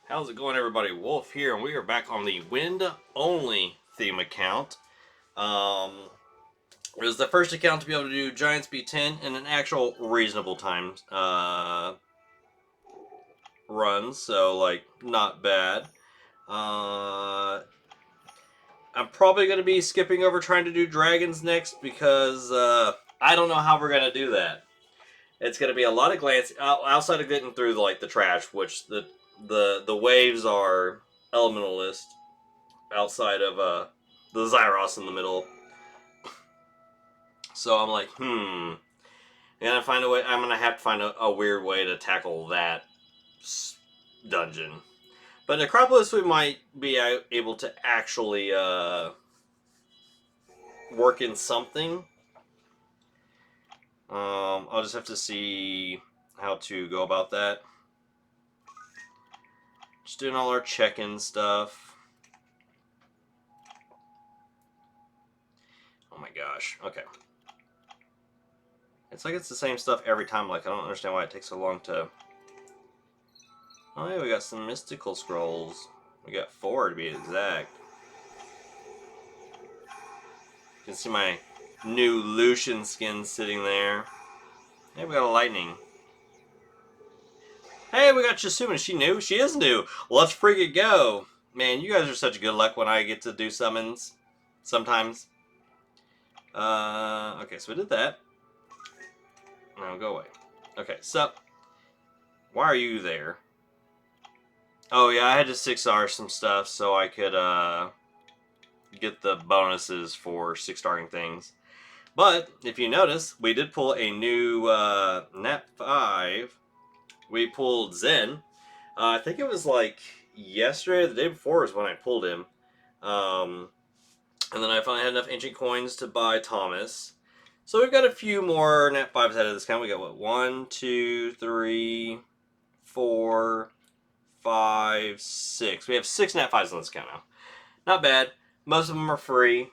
How's it going, everybody? Wolf here, and we are back on the wind-only theme account. It was the first account to be able to do Giants B10 in an actual reasonable time run, so, like, not bad. I'm probably going to be skipping over trying to do Dragons next because I don't know how we're going to do that. It's going to be a lot of glance outside of getting through the trash, which the waves are elementalist outside of the Zyros in the middle. So I'm like, I'm gonna find a way. I'm gonna have to find a weird way to tackle that dungeon. But Necropolis, we might be able to actually work in something. I'll just have to see how to go about that. Just doing all our check-in stuff. Oh my gosh. Okay. It's like it's the same stuff every time. Like, I don't understand why it takes so long to... Oh yeah, we got some mystical scrolls. We got 4 to be exact. You can see my new Lucian skin sitting there. Hey, we got a lightning. Hey, we got Chisuma. Is she new? She is new. Let's freaking go. Man, you guys are such good luck when I get to do summons. Sometimes. Okay, so we did that. No, go away. Okay, so why are you there? Oh yeah, I had to 6R some stuff so I could get the bonuses for 6-starring things. But if you notice, we did pull a new Nat 5. We pulled Zen. I think it was like yesterday or the day before is when I pulled him. And then I finally had enough ancient coins to buy Thomas. So we've got a few more Nat 5s out of this count. We got what? 1, 2, 3, 4, 5, 6. We have 6 Nat 5s on this count now. Not bad. Most of them are free.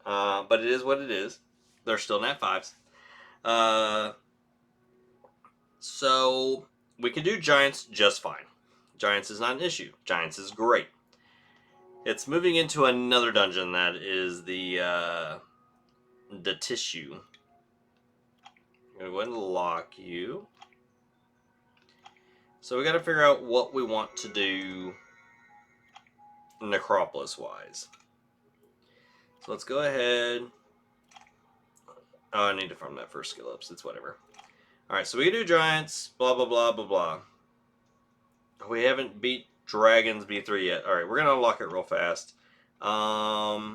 But it is what it is. They're still Nat 5s. So we can do Giants just fine. Giants is not an issue. Giants is great. It's moving into another dungeon that is the tissue. I'm going to go ahead and lock you. So we got to figure out what we want to do Necropolis-wise. So let's go ahead. Oh, I need to farm that first skill up, so it's whatever. Alright, so we can do Giants, blah, blah, blah, blah, blah. We haven't beat Dragons B3 yet. Alright, we're going to unlock it real fast. I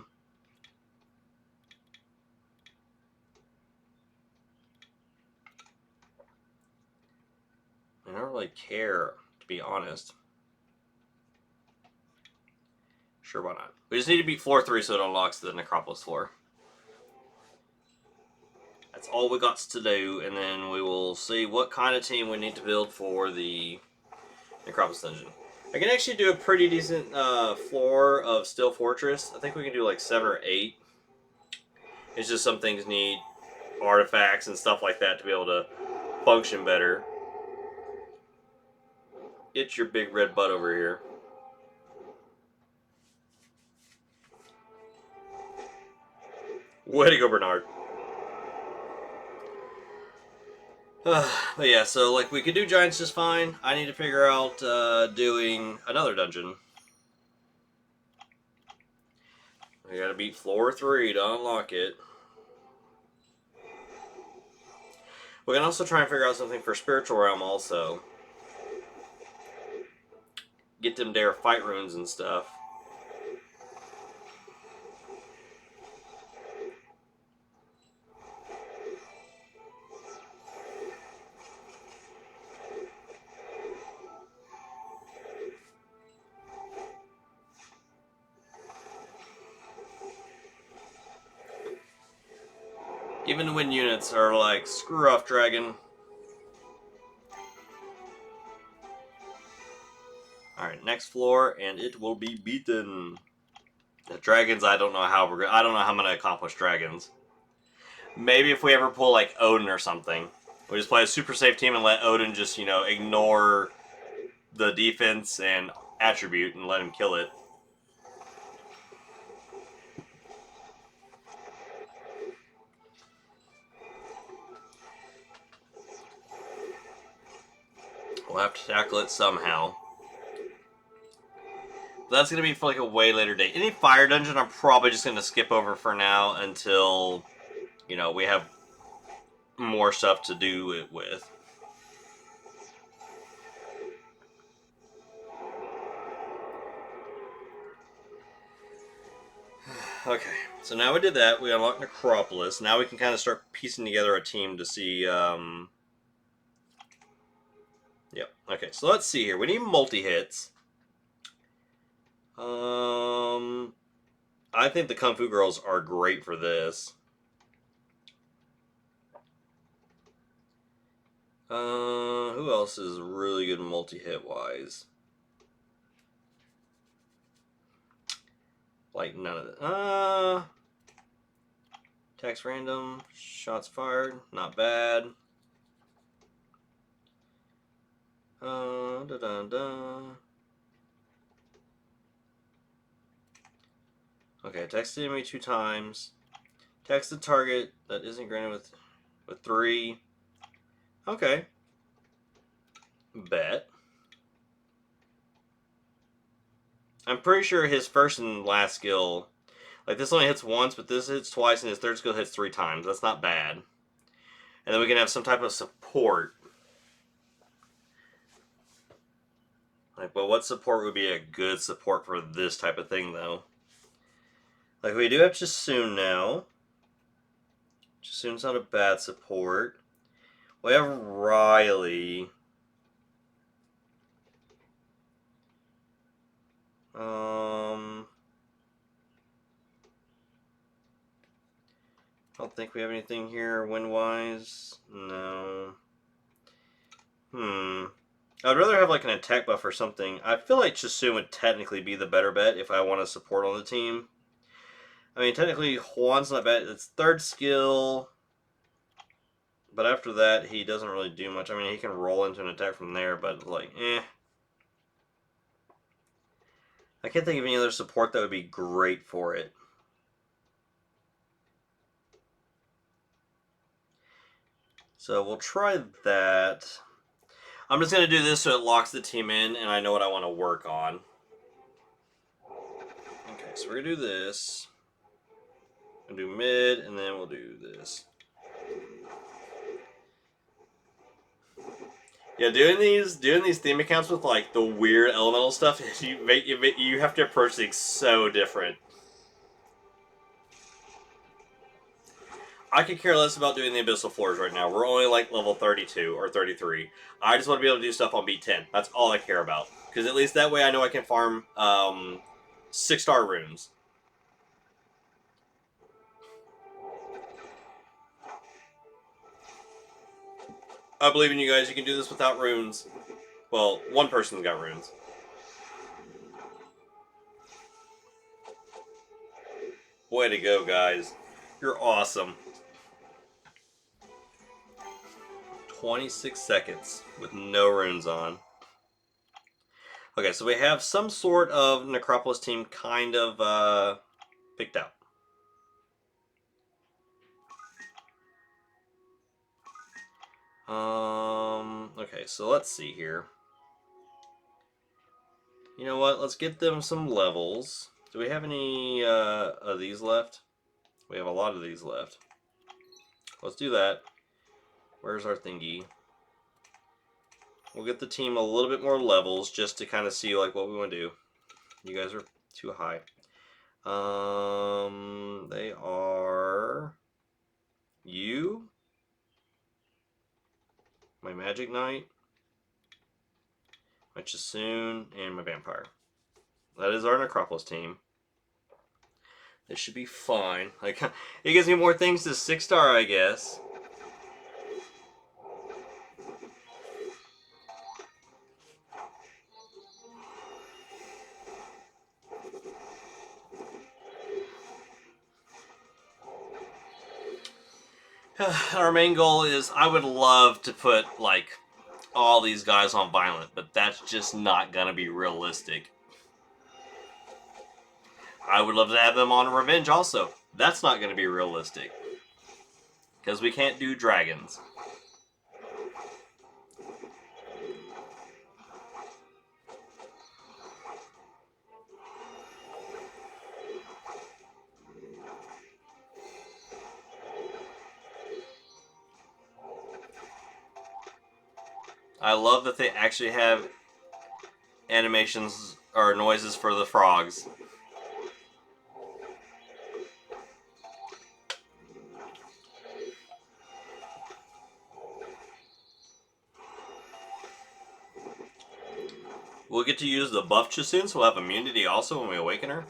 don't really care, to be honest. Sure, why not? We just need to beat floor 3 so it unlocks the Necropolis floor. That's all we got to do, and then we will see what kind of team we need to build for the Necropolis dungeon. I can actually do a pretty decent floor of Steel Fortress. I think we can do like 7 or 8. It's just some things need artifacts and stuff like that to be able to function better. Get your big red butt over here. Way to go, Bernard. But yeah, so like we could do Giants just fine. I need to figure out doing another dungeon. We gotta beat floor 3 to unlock it. We can also try and figure out something for Spiritual Realm also. Get them there fight runes and stuff. Even the win units are like, screw off, dragon. Alright, next floor, and it will be beaten. The dragons, I don't know how I'm gonna accomplish dragons. Maybe if we ever pull like Odin or something. We just play a super safe team and let Odin just, ignore the defense and attribute and let him kill it. We'll have to tackle it somehow. That's going to be for like a way later date. Any fire dungeon I'm probably just going to skip over for now until, you know, we have more stuff to do it with. Okay, so now we did that. We unlocked Necropolis. Now we can kind of start piecing together a team to see... Yep, okay, so let's see here. We need multi-hits. I think the Kung Fu Girls are great for this. Who else is really good multi-hit wise? Like none of it. Attacks random, shots fired, not bad. Okay, attacks the enemy 2 times. Attacks the target that isn't granted with 3. Okay. Bet. I'm pretty sure his first and last skill, like this only hits once, but this hits twice, and his third skill hits 3 times. That's not bad. And then we can have some type of support. Like, well, what support would be a good support for this type of thing, though? Like, we do have Jasun now. Jasun's not a bad support. We have Riley. I don't think we have anything here win-wise. No. I'd rather have like an attack buff or something. I feel like Jasun would technically be the better bet if I want to support on the team. I mean, technically, Juan's not bad. It's 3rd skill. But after that, he doesn't really do much. I mean, he can roll into an attack from there, but like, eh. I can't think of any other support that would be great for it. So we'll try that. I'm just going to do this so it locks the team in and I know what I want to work on. Okay, so we're going to do this. We'll do mid, and then we'll do this. Yeah, doing these theme accounts with like the weird elemental stuff, you have to approach things so different. I could care less about doing the Abyssal Floors right now. We're only like level 32 or 33. I just want to be able to do stuff on beat 10. That's all I care about. Because at least that way I know I can farm 6-star runes. I believe in you guys. You can do this without runes. Well, one person's got runes. Way to go, guys. You're awesome. 26 seconds with no runes on. Okay, so we have some sort of Necropolis team kind of picked out. Okay, so let's see here. You know what? Let's get them some levels. Do we have any of these left? We have a lot of these left. Let's do that. Where's our thingy? We'll get the team a little bit more levels just to kind of see like what we want to do. You guys are too high. They are you, my Magic Knight, my Jasun, and my Vampire. That is our Necropolis team. This should be fine. Like, it gives me more things to 6-star, I guess. Our main goal is I would love to put like all these guys on violent, but that's just not going to be realistic. I would love to have them on revenge also. That's not going to be realistic. Because we can't do dragons. I love that they actually have animations or noises for the frogs. We'll get to use the buff soon, so we'll have immunity also when we awaken her.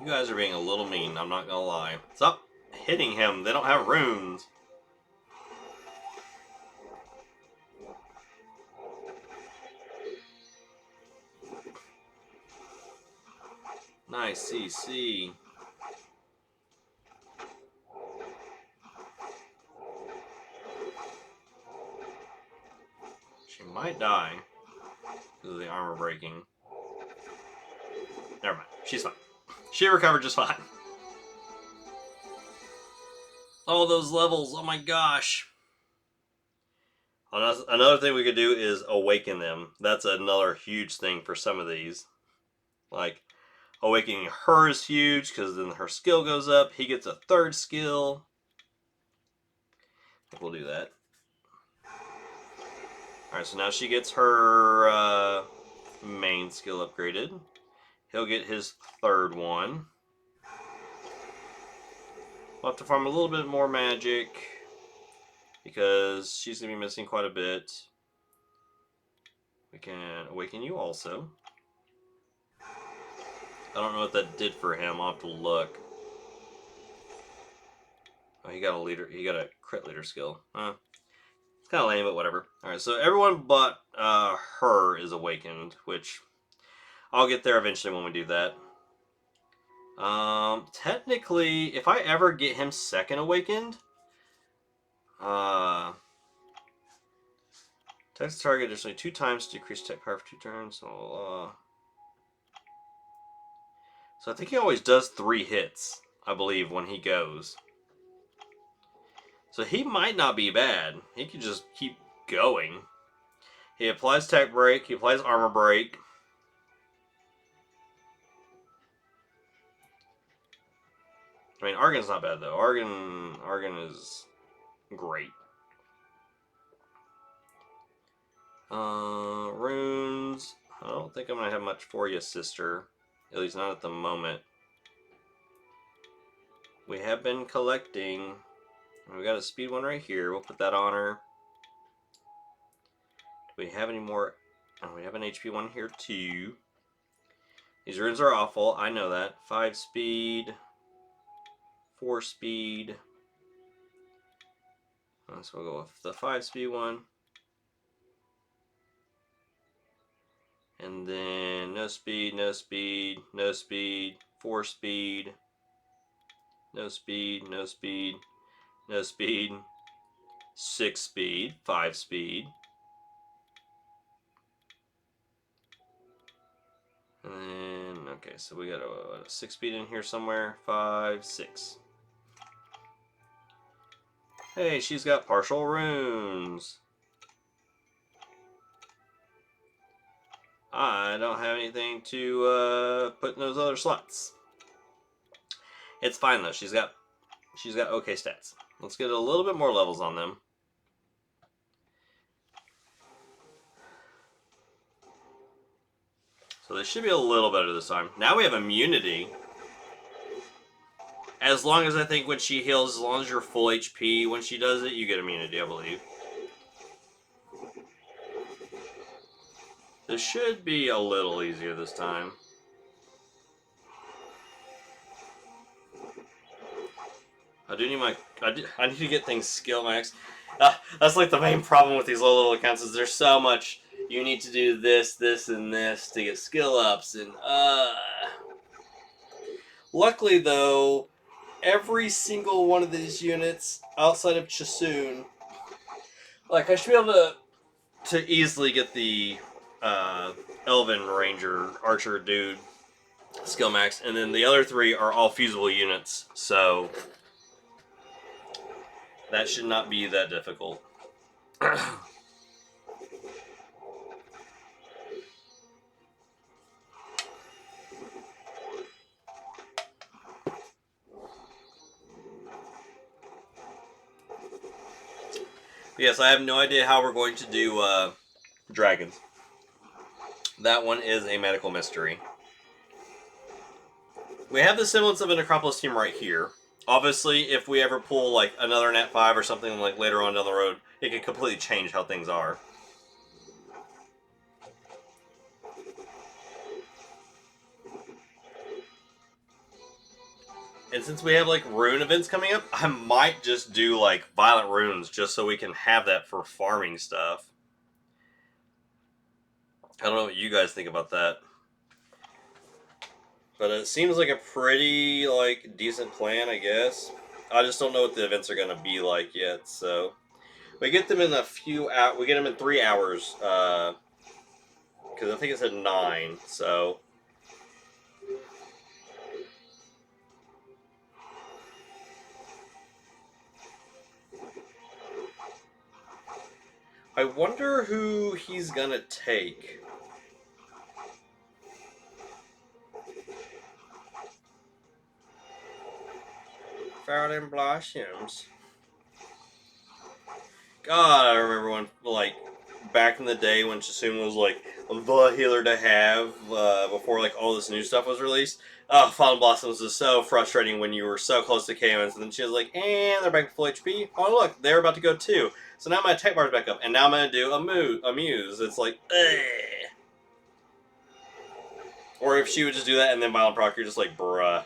You guys are being a little mean, I'm not gonna lie. Stop hitting him, they don't have runes. Nice CC. She might die because of the armor breaking. Never mind, she's fine. She recovered just fine. All those levels, oh my gosh. Another thing we could do is awaken them. That's another huge thing for some of these. Like, awakening her is huge because then her skill goes up. He gets a third skill. I think we'll do that. Alright, so now she gets her main skill upgraded. He'll get his third one. We'll have to farm a little bit more magic because she's going to be missing quite a bit. We can awaken you also. I don't know what that did for him. I'll have to look. Oh, he got a leader. He got a crit leader skill. It's kind of lame, but whatever. Alright, so everyone but her is awakened, which I'll get there eventually when we do that. Technically, if I ever get him second awakened, text target additionally 2 times to decrease attack power for 2 turns. So I think he always does 3 hits, I believe, when he goes. So he might not be bad. He could just keep going. He applies attack break. He applies armor break. I mean, Argon's not bad, though. Argon is great. Runes. I don't think I'm going to have much for you, sister. At least not at the moment. We have been collecting. We got a speed one right here. We'll put that on her. Do we have any more? Oh, we have an HP one here, too. These runes are awful. I know that. 5 speed. 4 speed. So we'll go with the 5 speed one. And then no speed, no speed, no speed, 4 speed, no speed, no speed, no speed, 6 speed, 5 speed. And then, okay, so we got a 6 speed in here somewhere. 5, 6. Hey, she's got partial runes. I don't have anything to put in those other slots. It's fine though. She's got okay stats. Let's get a little bit more levels on them. So they should be a little better this time. Now we have immunity. As long as I think when she heals, as long as you're full HP, when she does it, you get immunity, I believe. This should be a little easier this time. I need to get things skill max. That's like the main problem with these little accounts is there's so much. You need to do this, this, and this to get skill ups, and Luckily, though, every single one of these units outside of Chisoon, like I should be able to easily get the uh, Elven Ranger Archer dude skill max, and then the other three are all fusible units, so that should not be that difficult. Yes, I have no idea how we're going to do dragons. That one is a medical mystery. We have the semblance of a Necropolis team right here. Obviously, if we ever pull like another Nat 5 or something like later on down the road, it could completely change how things are. And since we have like rune events coming up, I might just do like violent runes just so we can have that for farming stuff. I don't know what you guys think about that. But it seems like a pretty like decent plan, I guess. I just don't know what the events are going to be like yet, so we get them in a few hours. We get them in 3 hours, because I think it said 9. So I wonder who he's gonna take. Faradin Blossoms. God, I remember when, like, back in the day when Chisoon was, like, the healer to have before, like, all this new stuff was released. Oh, Fallen Blossoms was so frustrating when you were so close to KOs, and then she was like, and they're back to full HP. Oh, look, they're about to go too. So now my attack bar's back up, and now I'm going to do a Muse. It's like, eh. Or if she would just do that and then Violent Proc, you're just like, bruh.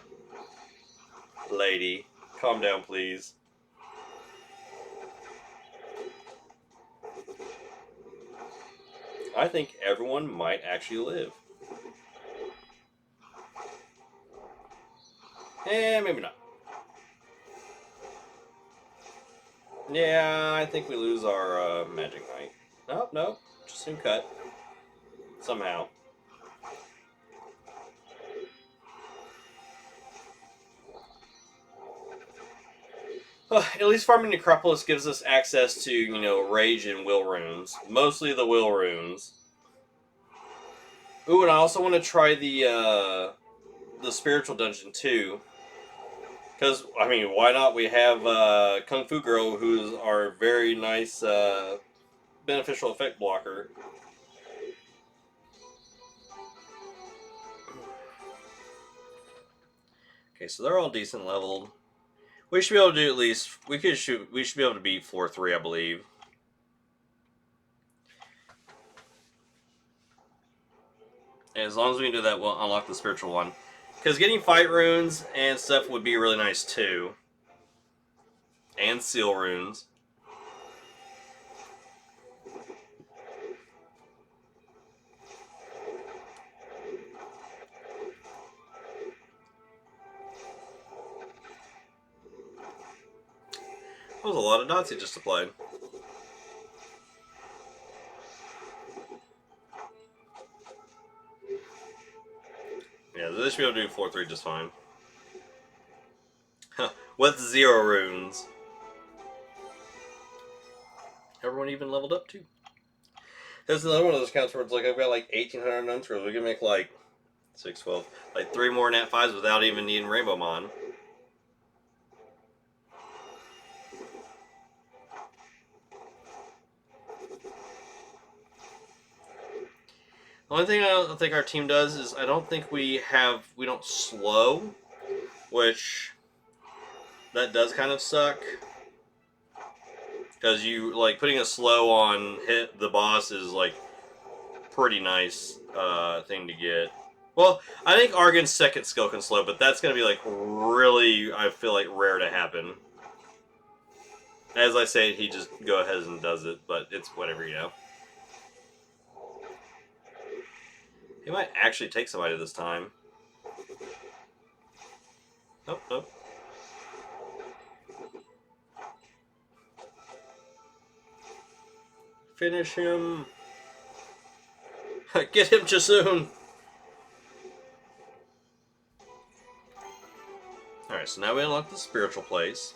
Lady, calm down, please. I think everyone might actually live. Maybe not. Yeah, I think we lose our Magic Knight. Nope, nope. Just soon cut. Somehow. At least farming Necropolis gives us access to, you know, Rage and Will runes. Mostly the Will runes. Ooh, and I also want to try the Spiritual Dungeon too. Because, I mean, why not? We have Kung Fu Girl, who's our very nice beneficial effect blocker. Okay, so they're all decent leveled. We should be able to do at least. We should be able to beat floor 3, I believe. And as long as we can do that, we'll unlock the spiritual one. Because getting fight runes and stuff would be really nice too. And seal runes. That was a lot of dots he just applied. Yeah, they should be able to do 4-3 just fine. With 0 runes. Everyone even leveled up too. There's another one of those counts where it's like I've got like 1,800 unscrolls. We can make like 6, 12, like 3 more Nat 5s without even needing Rainbow Mon. The only thing I don't think our team does is I don't think we don't slow, which that does kind of suck. Because you, like, putting a slow on hit the boss is, like, pretty nice thing to get. Well, I think Argon's second skill can slow, but that's going to be, like, really, I feel like, rare to happen. As I say, he just go ahead and does it, but it's whatever, you know. He might actually take somebody this time. Nope, nope. Finish him. Get him, Jasoon. Alright, so now we unlock the spiritual place.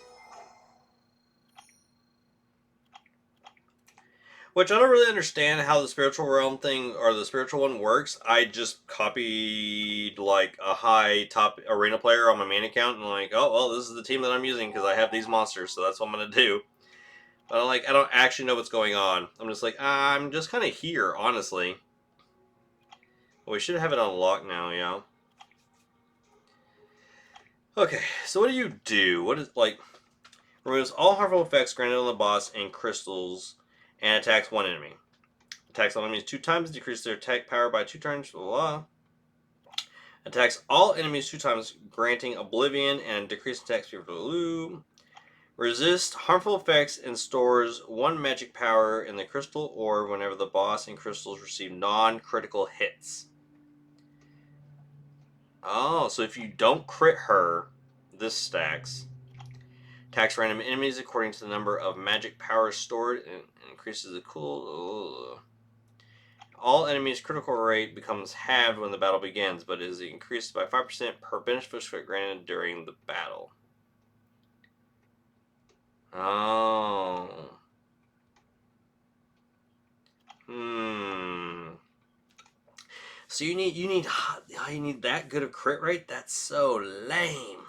Which I don't really understand how the spiritual realm thing or the spiritual one works. I just copied like a high top arena player on my main account and like, oh well, this is the team that I'm using because I have these monsters, so that's what I'm gonna do. But I don't actually know what's going on. I'm just like, I'm just kind of here, honestly. Well, we should have it unlocked now, yeah. Okay, so what do you do? What is like removes all harmful effects granted on the boss and crystals, and attacks one enemy. Attacks all enemies 2 times, decreases their attack power by 2 turns, blah, blah. Attacks all enemies 2 times, granting oblivion and decreased attack speed. Resist harmful effects and stores 1 magic power in the crystal orb whenever the boss and crystals receive non-critical hits. Oh, so if you don't crit her, this stacks. Attacks random enemies according to the number of magic powers stored and increases the cool. Ugh. All enemies' critical rate becomes halved when the battle begins, but is increased by 5% per beneficial granted during the battle. Oh. So you need that good of crit rate? That's so lame.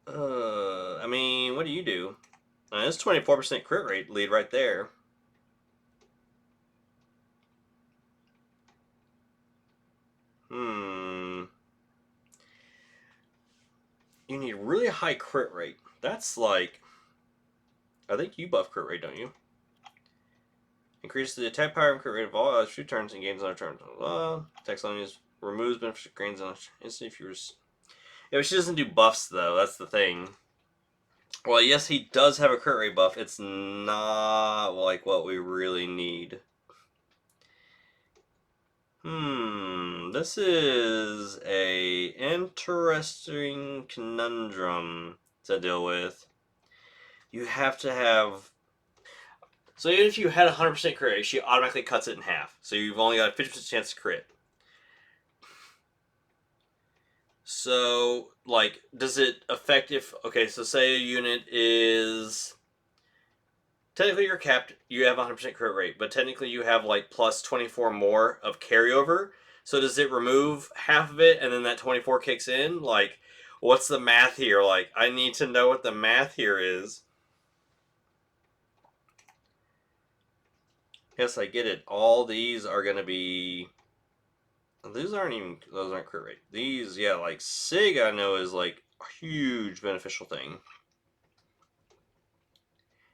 I mean, what do you do? That's 24% crit rate lead right there. You need really high crit rate. That's like, I think you buff crit rate, don't you? Increases the attack power and crit rate of all other 2 turns and gains another turn. Attacks enemies, removes beneficial gains on instant if you. Yeah, but she doesn't do buffs though. That's the thing. Well, yes, he does have a crit rate buff. It's not like what we really need. This is a interesting conundrum to deal with. You have to have. So even if you had 100% crit rate, she automatically cuts it in half. So you've only got a 50% chance to crit. So, like, does it affect if... Okay, so say a unit is... Technically you're capped, you have 100% crit rate, but technically you have, like, plus 24 more of carryover. So does it remove half of it and then that 24 kicks in? Like, what's the math here? Like, I need to know what the math here is. Yes, I get it. All these are going to be... Those aren't crit rate. These, yeah, like Sig I know is like a huge beneficial thing.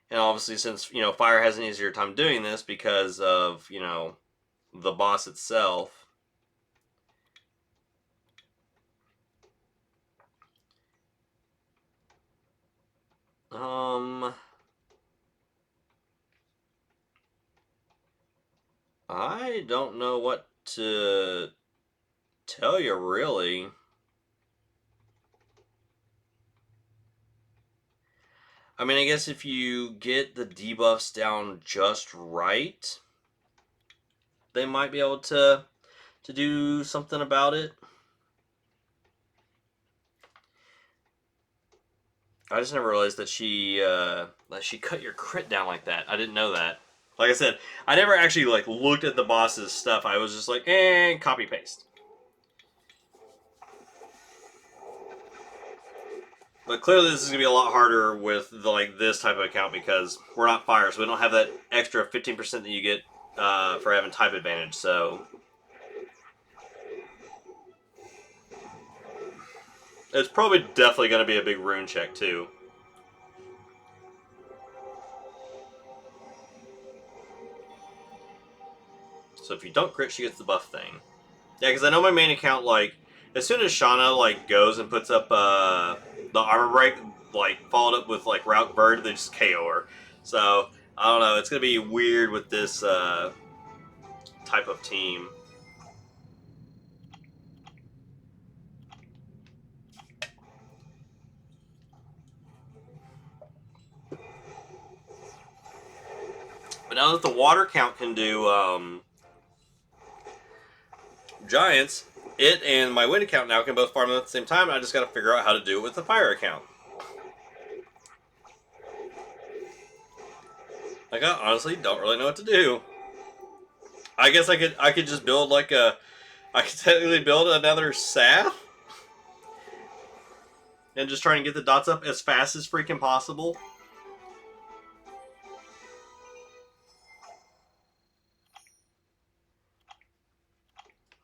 And obviously since, Fire has an easier time doing this because of, the boss itself. I don't know what to tell you, really. I mean, I guess if you get the debuffs down just right, they might be able to do something about it. I just never realized that she cut your crit down like that. I didn't know that. Like I said, I never actually looked at the boss's stuff. I was just like, copy paste. But clearly, this is gonna be a lot harder with this type of account because we're not fire, so we don't have that extra 15% that you get for having type advantage. So it's probably definitely gonna be a big rune check too. So if you don't crit, she gets the buff thing. Yeah, because I know my main account, as soon as Shauna, goes and puts up the armor break, followed up with, Route Bird, they just KO her. So, I don't know, it's going to be weird with this type of team. now that the water count can do giants, it and my wind account now can both farm them at the same time. I just got to figure out how to do it with the fire account. Like, I honestly don't really know what to do. I guess I could just build like a... I could technically build another Saf. And just try and get the dots up as fast as freaking possible.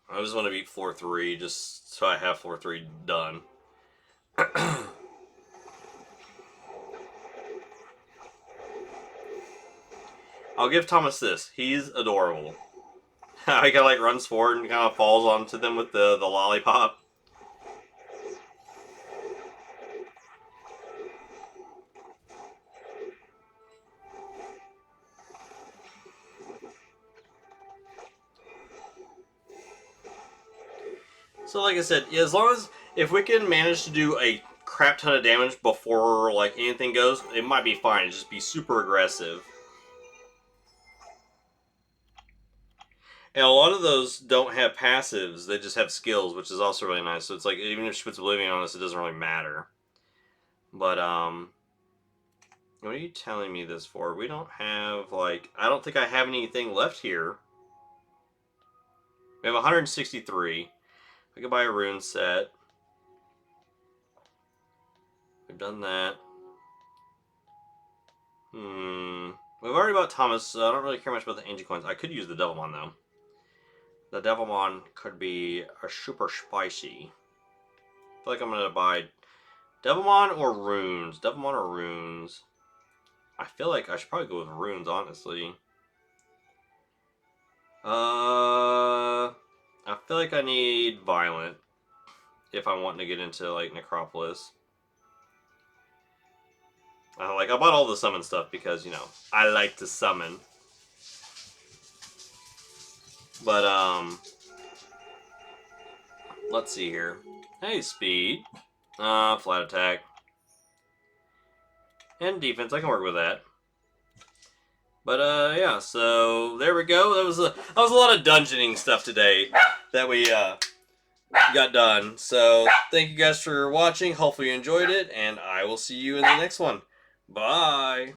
I just want to beat floor 3 just so I have floor 3 done. I'll give Thomas this. He's adorable. He kind of like runs forward and kind of falls onto them with the lollipop. So like I said, as long as, if we can manage to do a crap ton of damage before like anything goes, it might be fine. Just be super aggressive. And a lot of those don't have passives, they just have skills, which is also really nice. So it's like, even if she puts Oblivion on us, it doesn't really matter. But, what are you telling me this for? We don't have, like, I don't think I have anything left here. We have 163. I could buy a rune set. We've done that. We've already bought Thomas, so I don't really care much about the ancient coins. I could use the Devilmon, though. The Devilmon could be a super spicy. I feel like I'm going to buy Devilmon or runes. Devilmon or runes. I feel like I should probably go with runes, honestly. I feel like I need Violent if I'm wanting to get into, like, Necropolis. I bought all the summon stuff because, you know, I like to summon. But, let's see here. Hey, speed. Flat attack. And defense, I can work with that. But, yeah, so there we go. That was a lot of dungeoning stuff today that we, got done. So, thank you guys for watching. Hopefully you enjoyed it, and I will see you in the next one. Bye!